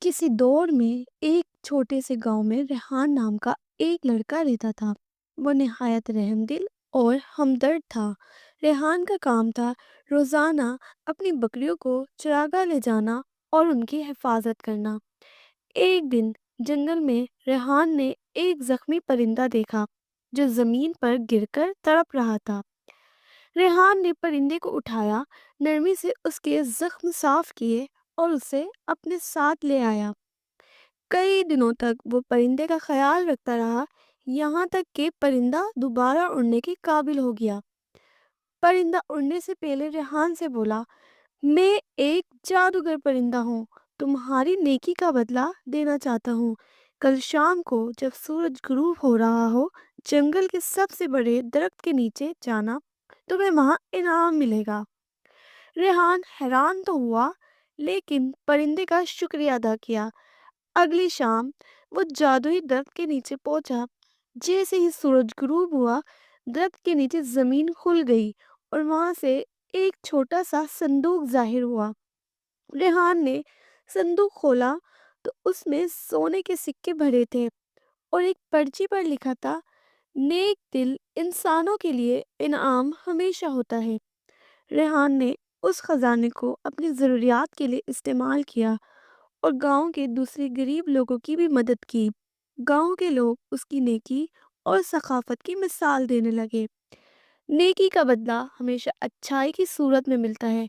किसी दौर में एक छोटे से गांव में रेहान नाम का एक लड़का रहता था। वो निहायत रहमदिल और हमदर्द था। रेहान का काम था रोजाना अपनी बकरियों को चरागाह ले जाना और उनकी हिफाजत करना। एक दिन जंगल में रेहान ने एक जख्मी परिंदा देखा जो जमीन पर गिरकर तड़प रहा था। रेहान ने परिंदे को उठाया, नरमी से उसके जख्म साफ किए और उसे अपने साथ ले आया। कई दिनों तक वो परिंदे का ख्याल रखता रहा, यहाँ तक कि परिंदा दोबारा उड़ने के काबिल हो गया। परिंदा उड़ने से पहले रेहान से बोला, मैं एक जादूगर परिंदा हूँ, तुम्हारी नेकी का बदला देना चाहता हूँ। कल शाम को जब सूरज गुरूब हो रहा हो, जंगल के सबसे बड़े दरख्त के नीचे जाना, तुम्हें वहां इनाम मिलेगा। रेहान हैरान तो हुआ, लेकिन परिंदे का शुक्रिया अदा किया। अगली शाम वो जादुई दरख्त के नीचे पहुंचा। जैसे ही सूरज गुरूब हुआ, दरख्त के नीचे जमीन खुल गई और वहां से एक छोटा सा संदूक जाहिर हुआ। रेहान ने संदूक खोला तो उसमें सोने के सिक्के भरे थे और एक पर्ची पर लिखा था, नेक दिल इंसानों के लिए इनाम हमेशा होता है। रेहान ने उस खजाने को अपनी ज़रूरियात के लिए इस्तेमाल किया और गांव के दूसरे गरीब लोगों की भी मदद की। गांव के लोग उसकी नेकी और सखाफत की मिसाल देने लगे। नेकी का बदला हमेशा अच्छाई की सूरत में मिलता है।